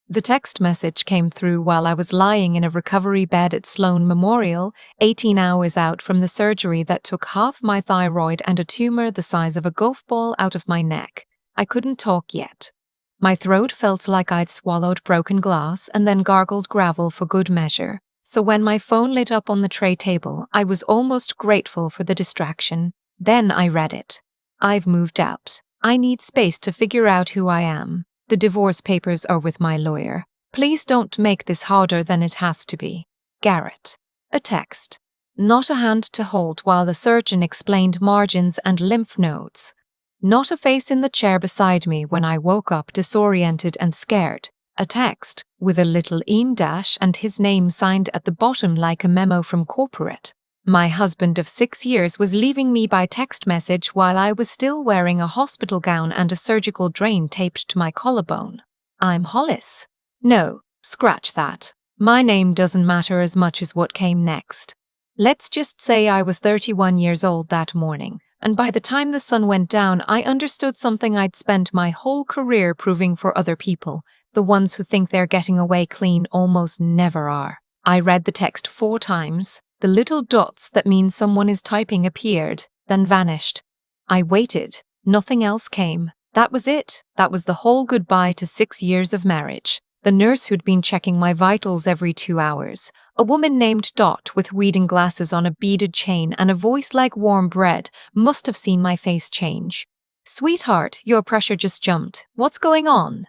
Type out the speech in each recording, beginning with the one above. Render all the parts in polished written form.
The text message came through while I was lying in a recovery bed at Sloan Memorial, 18 hours out from the surgery that took half my thyroid and a tumor the size of a golf ball out of my neck. I couldn't talk yet. My throat felt like I'd swallowed broken glass and then gargled gravel for good measure. So when my phone lit up on the tray table, I was almost grateful for the distraction. Then I read it. I've moved out. I need space to figure out who I am. The divorce papers are with my lawyer. Please don't make this harder than it has to be. Garrett. A text. Not a hand to hold while the surgeon explained margins and lymph nodes. Not a face in the chair beside me when I woke up disoriented and scared. A text, with a little dash and his name signed at the bottom like a memo from corporate. My husband of 6 years was leaving me by text message while I was still wearing a hospital gown and a surgical drain taped to my collarbone. I'm Hollis. No, scratch that. My name doesn't matter as much as what came next. Let's just say I was 31 years old that morning, and by the time the sun went down, I understood something I'd spent my whole career proving for other people. The ones who think they're getting away clean almost never are. I read the text 4 times. The little dots that mean someone is typing appeared, then vanished. I waited. Nothing else came. That was it. That was the whole goodbye to 6 years of marriage. The nurse who'd been checking my vitals every 2 hours. A woman named Dot with reading glasses on a beaded chain and a voice like warm bread must have seen my face change. Sweetheart, your pressure just jumped. What's going on?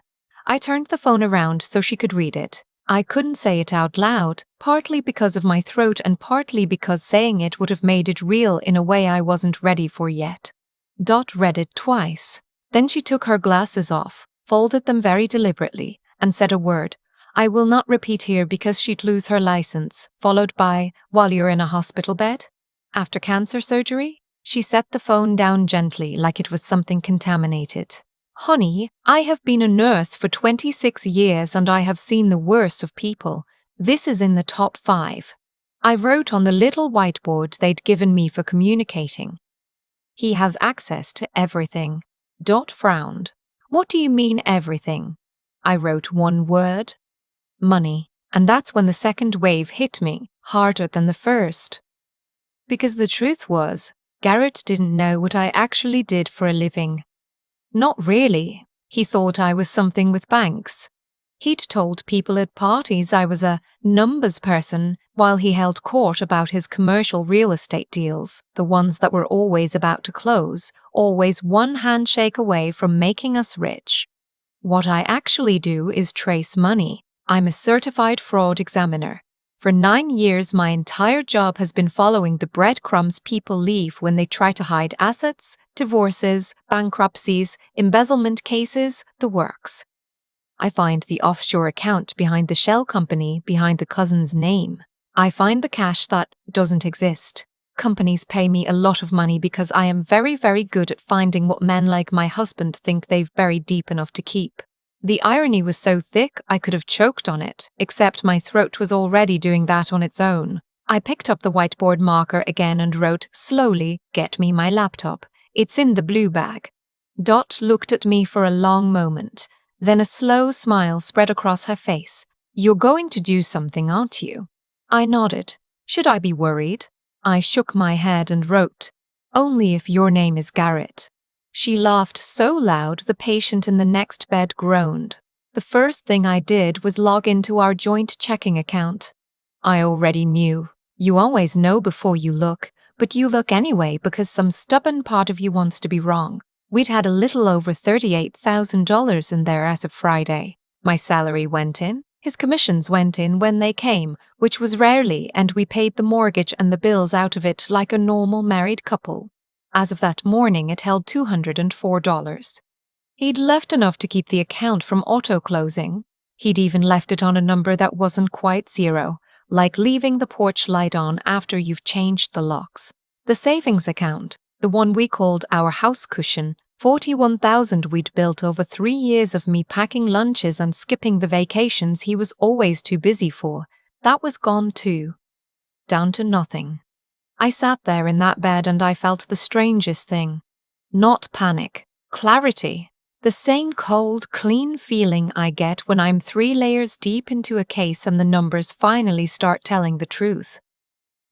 I turned the phone around so she could read it. I couldn't say it out loud, partly because of my throat and partly because saying it would have made it real in a way I wasn't ready for yet. Dot read it twice. Then she took her glasses off, folded them very deliberately, and said a word. I will not repeat here because she'd lose her license, followed by, while you're in a hospital bed? After cancer surgery? She set the phone down gently like it was something contaminated. Honey, I have been a nurse for 26 years and I have seen the worst of people. This is in the top 5. I wrote on the little whiteboard they'd given me for communicating. He has access to everything. Dot frowned. What do you mean everything? I wrote one word. Money. And that's when the second wave hit me, harder than the first. Because the truth was, Garrett didn't know what I actually did for a living. Not really. He thought I was something with banks. He'd told people at parties I was a numbers person while he held court about his commercial real estate deals, the ones that were always about to close, always one handshake away from making us rich. What I actually do is trace money. I'm a certified fraud examiner. For 9 years, my entire job has been following the breadcrumbs people leave when they try to hide assets, divorces, bankruptcies, embezzlement cases, the works. I find the offshore account behind the shell company behind the cousin's name. I find the cash that doesn't exist. Companies pay me a lot of money because I am very, very good at finding what men like my husband think they've buried deep enough to keep. The irony was so thick I could have choked on it, except my throat was already doing that on its own. I picked up the whiteboard marker again and wrote slowly, "Get me my laptop. It's in the blue bag." Dot looked at me for a long moment. Then a slow smile spread across her face. "You're going to do something, aren't you?" I nodded. "Should I be worried?" I shook my head and wrote, "Only if your name is Garrett." She laughed so loud the patient in the next bed groaned. The first thing I did was log into our joint checking account. I already knew. You always know before you look, but you look anyway because some stubborn part of you wants to be wrong. We'd had a little over $38,000 in there as of Friday. My salary went in. His commissions went in when they came, which was rarely, and we paid the mortgage and the bills out of it like a normal married couple. As of that morning, it held $204. He'd left enough to keep the account from auto-closing. He'd even left it on a number that wasn't quite 0, like leaving the porch light on after you've changed the locks. The savings account, the one we called our house cushion, $41,000 we'd built over 3 years of me packing lunches and skipping the vacations he was always too busy for, that was gone too. Down to nothing. I sat there in that bed and I felt the strangest thing. Not panic. Clarity. The same cold, clean feeling I get when I'm 3 layers deep into a case and the numbers finally start telling the truth.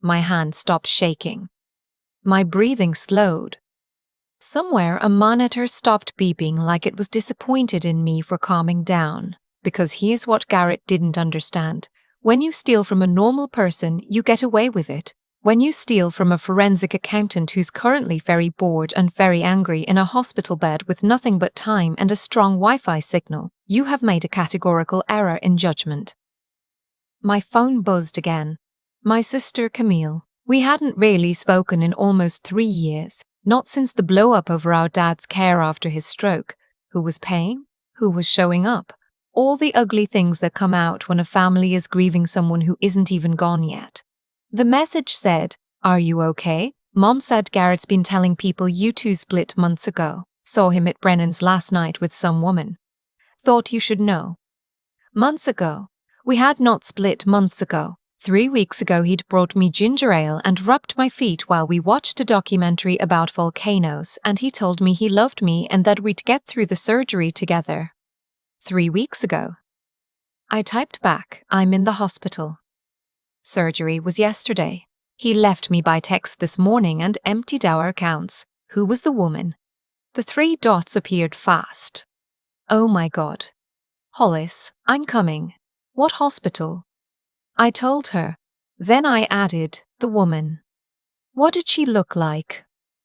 My hand stopped shaking. My breathing slowed. Somewhere a monitor stopped beeping like it was disappointed in me for calming down. Because here's what Garrett didn't understand. When you steal from a normal person, you get away with it. When you steal from a forensic accountant who's currently very bored and very angry in a hospital bed with nothing but time and a strong Wi-Fi signal, you have made a categorical error in judgment. My phone buzzed again. My sister Camille. We hadn't really spoken in almost 3 years, not since the blow-up over our dad's care after his stroke. Who was paying? Who was showing up? All the ugly things that come out when a family is grieving someone who isn't even gone yet. The message said, "Are you okay? Mom said Garrett's been telling people you two split months ago. Saw him at Brennan's last night with some woman. Thought you should know." Months ago. We had not split months ago. 3 weeks ago he'd brought me ginger ale and rubbed my feet while we watched a documentary about volcanoes, and he told me he loved me and that we'd get through the surgery together. 3 weeks ago. I typed back, "I'm in the hospital." Surgery was yesterday. He left me by text this morning and emptied our accounts. Who was the woman? The 3 dots appeared fast. Oh my God. Hollis, I'm coming. What hospital? I told her. Then I added, the woman. What did she look like?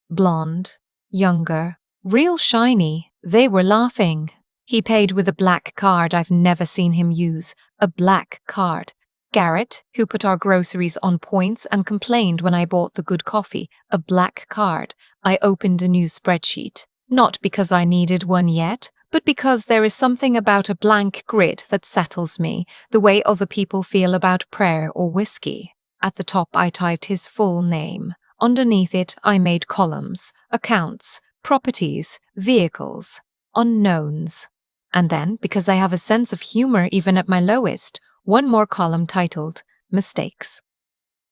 Blonde, younger, real shiny. They were laughing. He paid with a black card I've never seen him use. A black card. Garrett, who put our groceries on points and complained when I bought the good coffee. A black card. I opened a new spreadsheet. Not because I needed one yet, but because there is something about a blank grid that settles me, the way other people feel about prayer or whiskey. At the top I typed his full name. Underneath it I made columns, accounts, properties, vehicles, unknowns. And then, because I have a sense of humor even at my lowest, one more column titled, mistakes.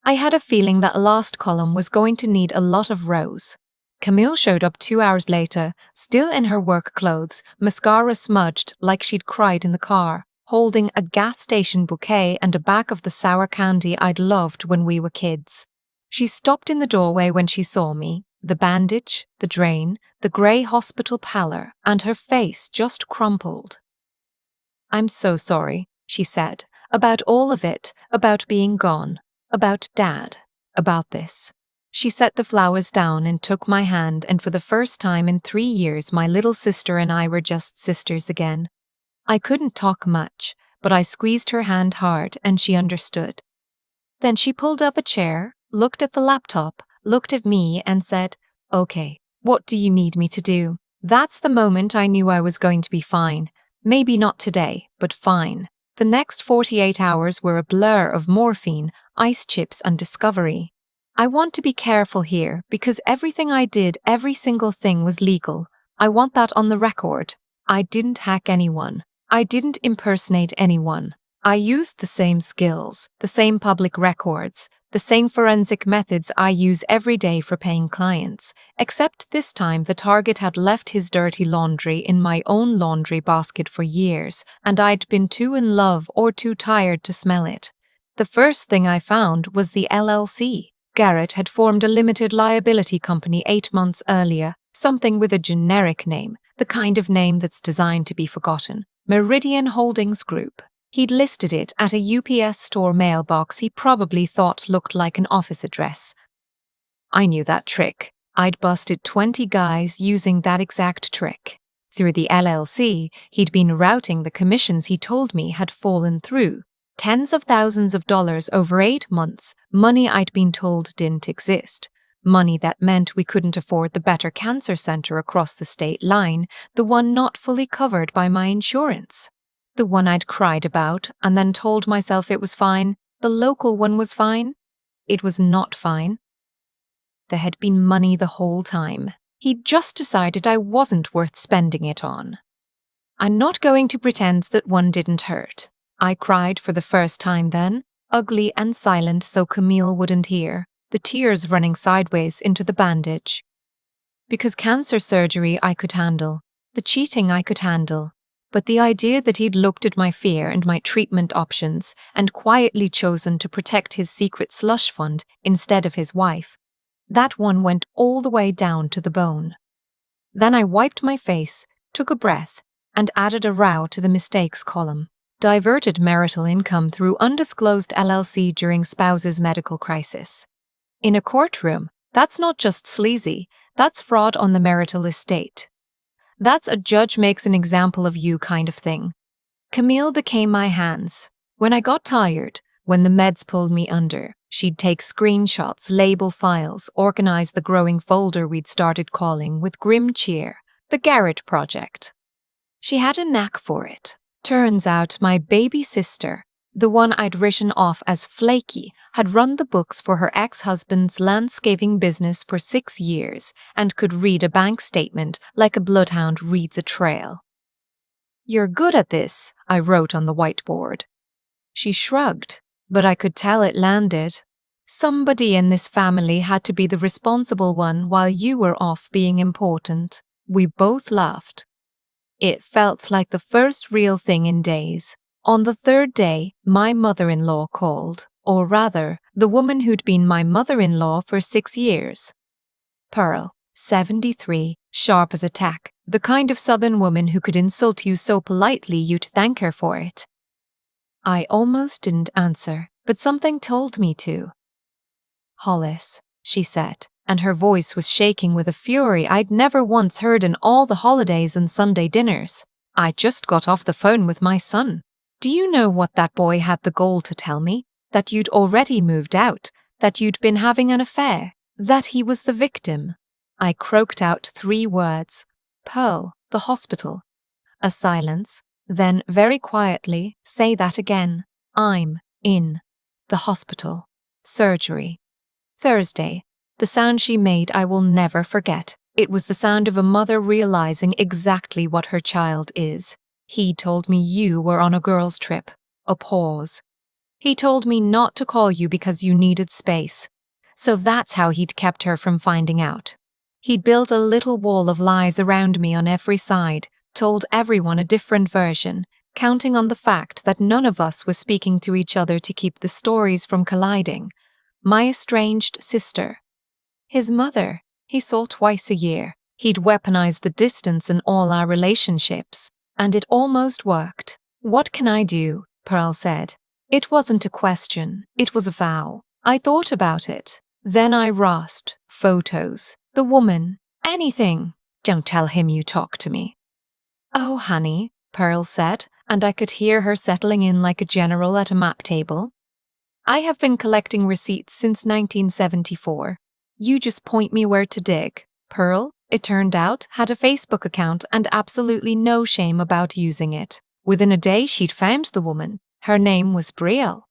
I had a feeling that last column was going to need a lot of rows. Camille showed up 2 hours later, still in her work clothes, mascara smudged like she'd cried in the car, holding a gas station bouquet and a bag of the sour candy I'd loved when we were kids. She stopped in the doorway when she saw me, the bandage, the drain, the grey hospital pallor, and her face just crumpled. "I'm so sorry," she said, "about all of it, about being gone, about Dad, about this." She set the flowers down and took my hand, and for the first time in 3 years my little sister and I were just sisters again. I couldn't talk much, but I squeezed her hand hard and she understood. Then she pulled up a chair, looked at the laptop, looked at me and said, "Okay, what do you need me to do?" That's the moment I knew I was going to be fine. Maybe not today, but fine. The next 48 hours were a blur of morphine, ice chips and discovery. I want to be careful here because everything I did, every single thing was legal. I want that on the record. I didn't hack anyone. I didn't impersonate anyone. I used the same skills, the same public records, the same forensic methods I use every day for paying clients, except this time the target had left his dirty laundry in my own laundry basket for years, and I'd been too in love or too tired to smell it. The first thing I found was the LLC. Garrett had formed a limited liability company 8 months earlier, something with a generic name, the kind of name that's designed to be forgotten. Meridian Holdings Group. He'd listed it at a UPS store mailbox he probably thought looked like an office address. I knew that trick. I'd busted 20 guys using that exact trick. Through the LLC, he'd been routing the commissions he told me had fallen through. Tens of thousands of dollars over 8 months, money I'd been told didn't exist. Money that meant we couldn't afford the better cancer center across the state line, the one not fully covered by my insurance. The one I'd cried about and then told myself it was fine. The local one was fine. It was not fine. There had been money the whole time. He'd just decided I wasn't worth spending it on. I'm not going to pretend that one didn't hurt. I cried for the first time then, ugly and silent so Camille wouldn't hear, the tears running sideways into the bandage. Because cancer surgery I could handle. The cheating I could handle. But the idea that he'd looked at my fear and my treatment options and quietly chosen to protect his secret slush fund instead of his wife, that one went all the way down to the bone. Then I wiped my face, took a breath, and added a row to the mistakes column. Diverted marital income through undisclosed LLC during spouse's medical crisis. In a courtroom, that's not just sleazy, that's fraud on the marital estate. That's a judge makes an example of you kind of thing. Camille became my hands. When I got tired, when the meds pulled me under, she'd take screenshots, label files, organize the growing folder we'd started calling with grim cheer, the Garrett Project. She had a knack for it. Turns out my baby sister, the one I'd written off as flaky, had run the books for her ex-husband's landscaping business for 6 years and could read a bank statement like a bloodhound reads a trail. "You're good at this," I wrote on the whiteboard. She shrugged, but I could tell it landed. "Somebody in this family had to be the responsible one while you were off being important." We both laughed. It felt like the first real thing in days. On the third day, my mother-in-law called, or rather, the woman who'd been my mother-in-law for 6 years. Pearl, 73, sharp as a tack, the kind of southern woman who could insult you so politely you'd thank her for it. I almost didn't answer, but something told me to. "Hollis," she said, and her voice was shaking with a fury I'd never once heard in all the holidays and Sunday dinners. "I just got off the phone with my son. Do you know what that boy had the gall to tell me? That you'd already moved out, that you'd been having an affair, that he was the victim." I croaked out 3 words. "Pearl, the hospital." A silence, then very quietly, "Say that again." "I'm in the hospital. Surgery." Thursday. The sound she made I will never forget. It was the sound of a mother realizing exactly what her child is. "He told me you were on a girls' trip." A pause. "He told me not to call you because you needed space." So that's how he'd kept her from finding out. He'd built a little wall of lies around me on every side, told everyone a different version, counting on the fact that none of us was speaking to each other to keep the stories from colliding. My estranged sister. His mother. He saw twice a year. He'd weaponized the distance in all our relationships. And it almost worked. "What can I do?" Pearl said. It wasn't a question, it was a vow. I thought about it. Then I rasped. "Photos. The woman. Anything. Don't tell him you talk to me." "Oh, honey," Pearl said, and I could hear her settling in like a general at a map table. "I have been collecting receipts since 1974. You just point me where to dig." Pearl, it turned out, had a Facebook account and absolutely no shame about using it. Within a day she'd found the woman. Her name was Brielle.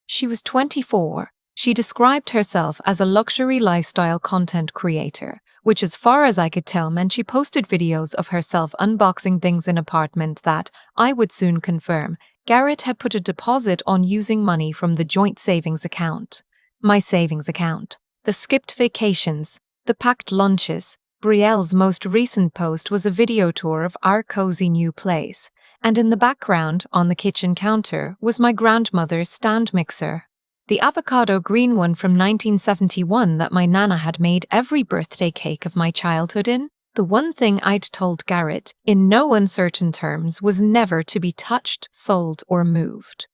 She was 24. She described herself as a luxury lifestyle content creator, which as far as I could tell meant she posted videos of herself unboxing things in an apartment that, I would soon confirm, Garrett had put a deposit on using money from the joint savings account. My savings account. The skipped vacations, the packed lunches. Brielle's most recent post was a video tour of our cozy new place, and in the background, on the kitchen counter, was my grandmother's stand mixer. The avocado green one from 1971 that my nana had made every birthday cake of my childhood in. The one thing I'd told Garrett, in no uncertain terms, was never to be touched, sold, or moved.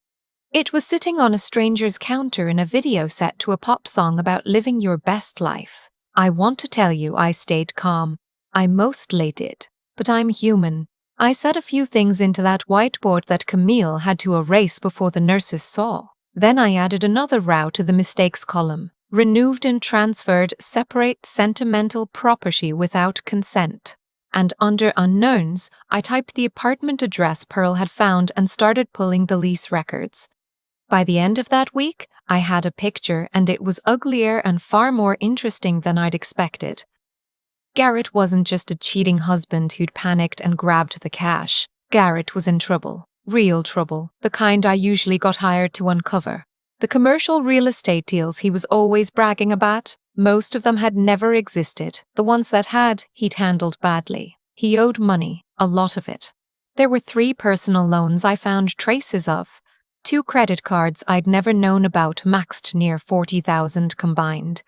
It was sitting on a stranger's counter in a video set to a pop song about living your best life. I want to tell you I stayed calm. I mostly did. But I'm human. I said a few things into that whiteboard that Camille had to erase before the nurses saw. Then I added another row to the mistakes column. Renewed and transferred separate sentimental property without consent. And under unknowns, I typed the apartment address Pearl had found and started pulling the lease records. By the end of that week, I had a picture and it was uglier and far more interesting than I'd expected. Garrett wasn't just a cheating husband who'd panicked and grabbed the cash. Garrett was in trouble. Real trouble. The kind I usually got hired to uncover. The commercial real estate deals he was always bragging about, most of them had never existed. The ones that had, he'd handled badly. He owed money, a lot of it. There were 3 personal loans I found traces of. 2 credit cards I'd never known about maxed near 40,000 combined.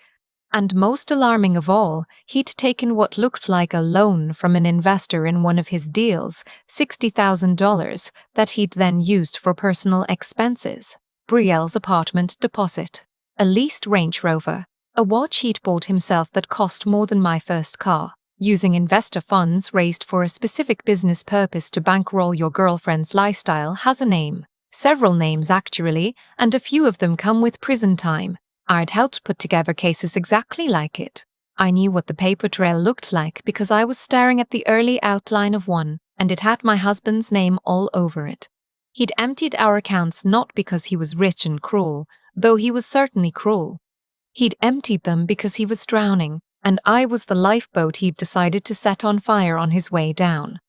And most alarming of all, he'd taken what looked like a loan from an investor in one of his deals, $60,000, that he'd then used for personal expenses. Brielle's apartment deposit, a leased Range Rover, a watch he'd bought himself that cost more than my first car, using investor funds raised for a specific business purpose to bankroll your girlfriend's lifestyle has a name. Several names actually, and a few of them come with prison time. I'd helped put together cases exactly like it. I knew what the paper trail looked like because I was staring at the early outline of one, and it had my husband's name all over it. He'd emptied our accounts not because he was rich and cruel, though he was certainly cruel. He'd emptied them because he was drowning, and I was the lifeboat he'd decided to set on fire on his way down.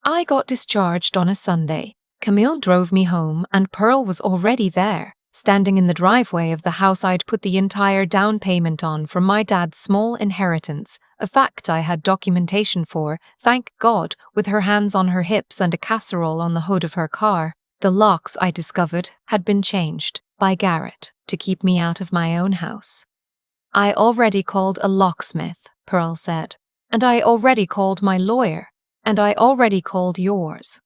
I got discharged on a Sunday. Camille drove me home, and Pearl was already there, standing in the driveway of the house I'd put the entire down payment on from my dad's small inheritance, a fact I had documentation for, thank God, with her hands on her hips and a casserole on the hood of her car. The locks, I discovered, had been changed, by Garrett, to keep me out of my own house. I already called a locksmith, Pearl said, and I already called my lawyer, and I already called yours.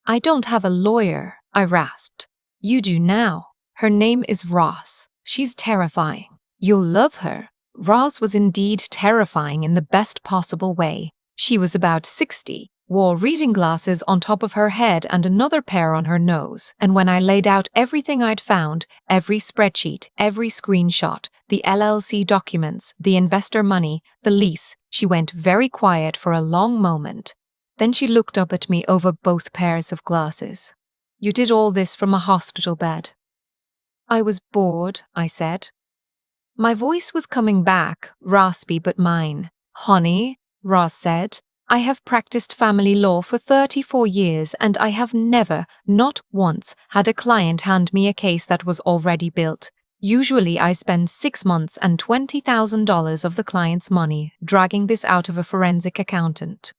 I don't have a lawyer, I rasped. You do now. Her name is Ross. She's terrifying. You'll love her. Ross was indeed terrifying in the best possible way. She was about 60, wore reading glasses on top of her head and another pair on her nose, and when I laid out everything I'd found, every spreadsheet, every screenshot, the LLC documents, the investor money, the lease, she went very quiet for a long moment. Then she looked up at me over both pairs of glasses. You did all this from a hospital bed. I was bored, I said. My voice was coming back, raspy but mine. Honey, Ross said, I have practiced family law for 34 years and I have never, not once, had a client hand me a case that was already built. Usually I spend 6 months and $20,000 of the client's money dragging this out of a forensic accountant.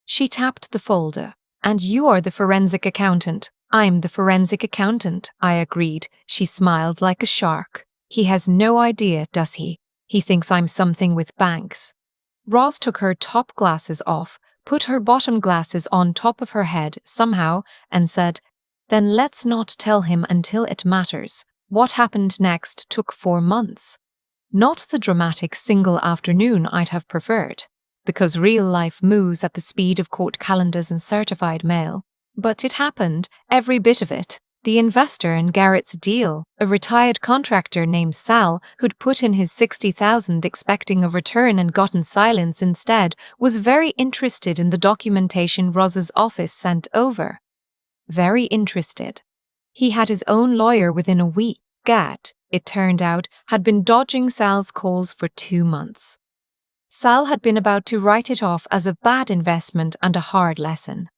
She tapped the folder. And you are the forensic accountant. I'm the forensic accountant, I agreed. She smiled like a shark. He has no idea, does he? He thinks I'm something with banks. Ross took her top glasses off, put her bottom glasses on top of her head somehow, and said, Then let's not tell him until it matters. What happened next took 4 months. Not the dramatic single afternoon I'd have preferred, because real life moves at the speed of court calendars and certified mail. But it happened, every bit of it. The investor in Garrett's deal, a retired contractor named Sal, who'd put in his $60,000 expecting a return and gotten silence instead, was very interested in the documentation Ross's office sent over. Very interested. He had his own lawyer within a week. Gat, it turned out, had been dodging Sal's calls for 2 months. Sal had been about to write it off as a bad investment and a hard lesson.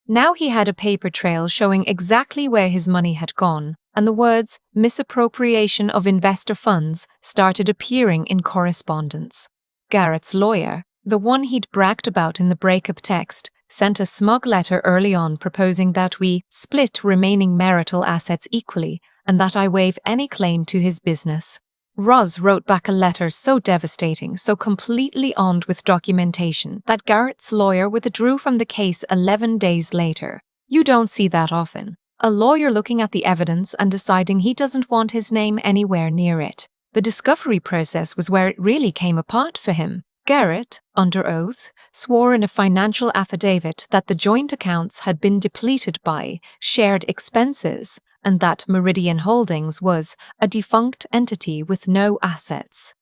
Now he had a paper trail showing exactly where his money had gone, and the words misappropriation of investor funds started appearing in correspondence. Garrett's lawyer, the one he'd bragged about in the breakup text, sent a smug letter early on proposing that we split remaining marital assets equally and that I waive any claim to his business. Ross wrote back a letter so devastating, so completely armed with documentation, that Garrett's lawyer withdrew from the case 11 days later. You don't see that often. A lawyer looking at the evidence and deciding he doesn't want his name anywhere near it. The discovery process was where it really came apart for him. Garrett, under oath, swore in a financial affidavit that the joint accounts had been depleted by shared expenses, and that Meridian Holdings was a defunct entity with no assets.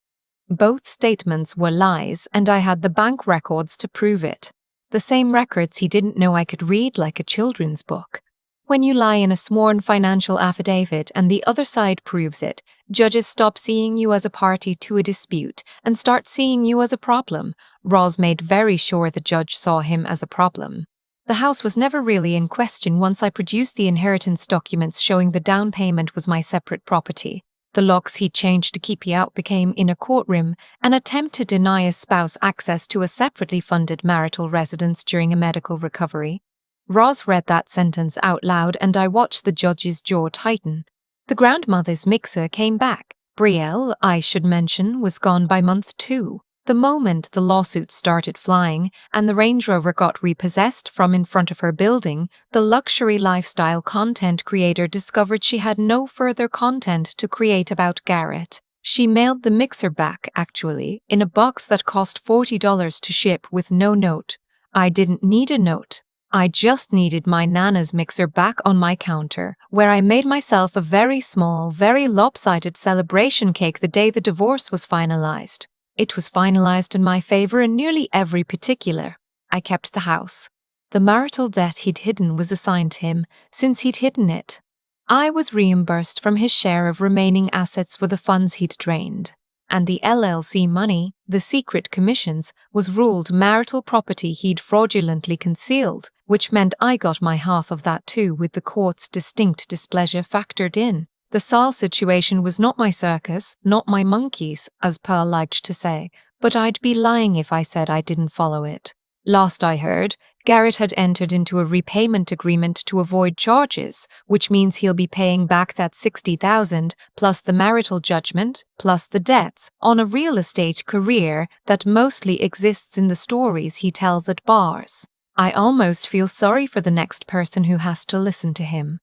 Both statements were lies, and I had the bank records to prove it. The same records he didn't know I could read like a children's book. When you lie in a sworn financial affidavit and the other side proves it, judges stop seeing you as a party to a dispute and start seeing you as a problem. Ross made very sure the judge saw him as a problem. The house was never really in question once I produced the inheritance documents showing the down payment was my separate property. The locks he'd changed to keep you out became, in a courtroom, an attempt to deny a spouse access to a separately funded marital residence during a medical recovery. Roz read that sentence out loud and I watched the judge's jaw tighten. The grandmother's mixer came back. Brielle, I should mention, was gone by month 2. The moment the lawsuits started flying and the Range Rover got repossessed from in front of her building, the luxury lifestyle content creator discovered she had no further content to create about Garrett. She mailed the mixer back, actually, in a box that cost $40 to ship with no note. I didn't need a note. I just needed my Nana's mixer back on my counter, where I made myself a very small, very lopsided celebration cake the day the divorce was finalized. It was finalized in my favor in nearly every particular. I kept the house. The marital debt he'd hidden was assigned to him, since he'd hidden it. I was reimbursed from his share of remaining assets for the funds he'd drained. And the LLC money, the secret commissions, was ruled marital property he'd fraudulently concealed, which meant I got my half of that too, with the court's distinct displeasure factored in. The Saul situation was not my circus, not my monkeys, as Pearl liked to say, but I'd be lying if I said I didn't follow it. Last I heard, Garrett had entered into a repayment agreement to avoid charges, which means he'll be paying back that $60,000 plus the marital judgment, plus the debts, on a real estate career that mostly exists in the stories he tells at bars. I almost feel sorry for the next person who has to listen to him.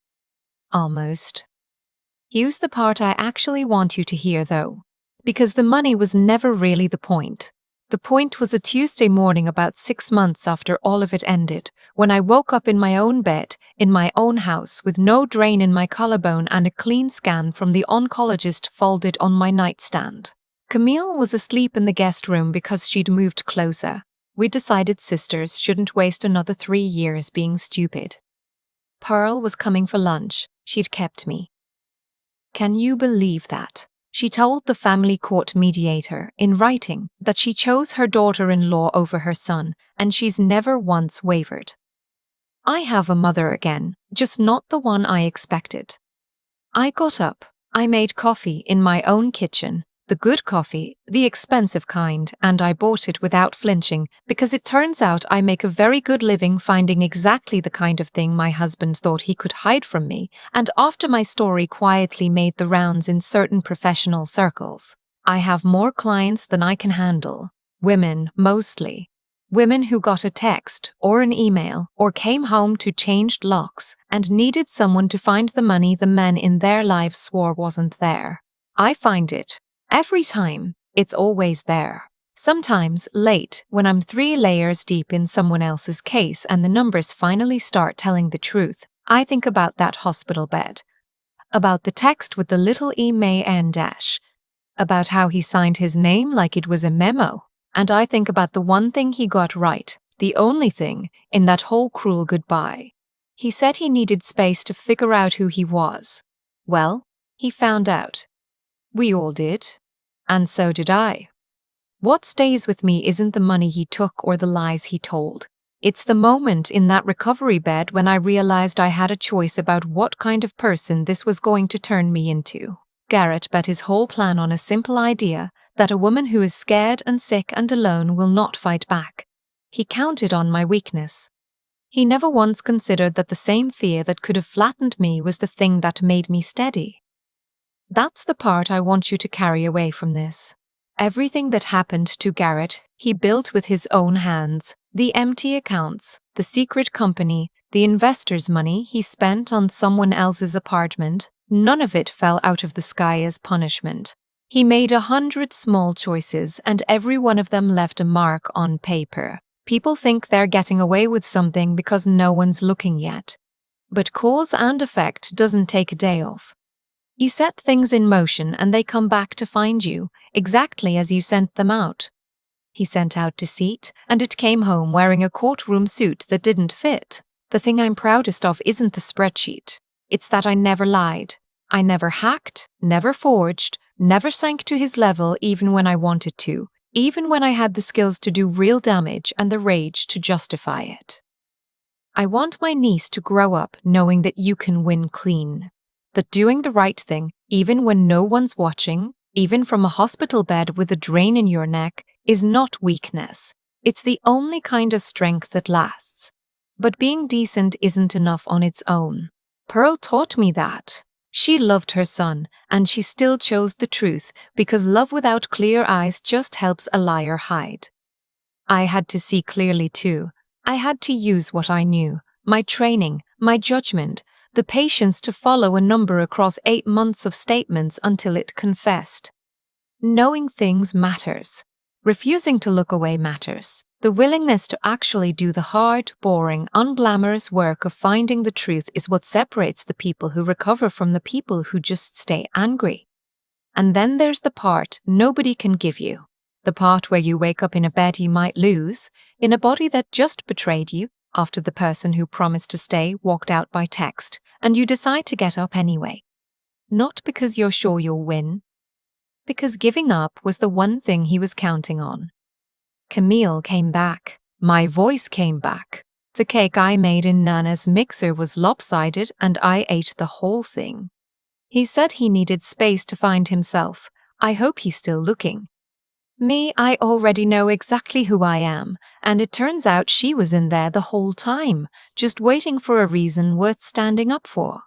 Almost. Here's the part I actually want you to hear, though, because the money was never really the point. The point was a Tuesday morning about 6 months after all of it ended, when I woke up in my own bed, in my own house, with no drain in my collarbone and a clean scan from the oncologist folded on my nightstand. Camille was asleep in the guest room because she'd moved closer. We decided sisters shouldn't waste another 3 years being stupid. Pearl was coming for lunch. She'd kept me. Can you believe that? She told the family court mediator, in writing, that she chose her daughter-in-law over her son, and she's never once wavered. I have a mother again, just not the one I expected. I got up. I made coffee in my own kitchen, the good coffee, the expensive kind, and I bought it without flinching because it turns out I make a very good living finding exactly the kind of thing my husband thought he could hide from me, and after my story quietly made the rounds in certain professional circles. I have more clients than I can handle. Women, mostly. Women who got a text or an email or came home to changed locks and needed someone to find the money the men in their lives swore wasn't there. I find it. Every time, it's always there. Sometimes late, when I'm 3 layers deep in someone else's case and the numbers finally start telling the truth, I think about that hospital bed. About the text with the little E-May-N dash. About how he signed his name like it was a memo. And I think about the one thing he got right, the only thing, in that whole cruel goodbye. He said he needed space to figure out who he was. Well, he found out. We all did. And so did I. What stays with me isn't the money he took or the lies he told. It's the moment in that recovery bed when I realized I had a choice about what kind of person this was going to turn me into. Garrett bet his whole plan on a simple idea that a woman who is scared and sick and alone will not fight back. He counted on my weakness. He never once considered that the same fear that could have flattened me was the thing that made me steady. That's the part I want you to carry away from this. Everything that happened to Garrett, he built with his own hands. The empty accounts, the secret company, the investors' money he spent on someone else's apartment, none of it fell out of the sky as punishment. He made 100 small choices and every one of them left a mark on paper. People think they're getting away with something because no one's looking yet. But cause and effect doesn't take a day off. You set things in motion and they come back to find you, exactly as you sent them out. He sent out deceit, and it came home wearing a courtroom suit that didn't fit. The thing I'm proudest of isn't the spreadsheet. It's that I never lied. I never hacked, never forged, never sank to his level even when I wanted to, even when I had the skills to do real damage and the rage to justify it. I want my niece to grow up knowing that you can win clean. That doing the right thing, even when no one's watching, even from a hospital bed with a drain in your neck, is not weakness. It's the only kind of strength that lasts. But being decent isn't enough on its own. Pearl taught me that. She loved her son, and she still chose the truth because love without clear eyes just helps a liar hide. I had to see clearly too. I had to use what I knew, my training, my judgment, the patience to follow a number across 8 months of statements until it confessed. Knowing things matters. Refusing to look away matters. The willingness to actually do the hard, boring, unglamorous work of finding the truth is what separates the people who recover from the people who just stay angry. And then there's the part nobody can give you. The part where you wake up in a bed you might lose, in a body that just betrayed you after the person who promised to stay walked out by text, and you decide to get up anyway. Not because you're sure you'll win, because giving up was the one thing he was counting on. Camille came back. My voice came back. The cake I made in Nana's mixer was lopsided and I ate the whole thing. He said he needed space to find himself. I hope he's still looking. Me, I already know exactly who I am, and it turns out she was in there the whole time, just waiting for a reason worth standing up for.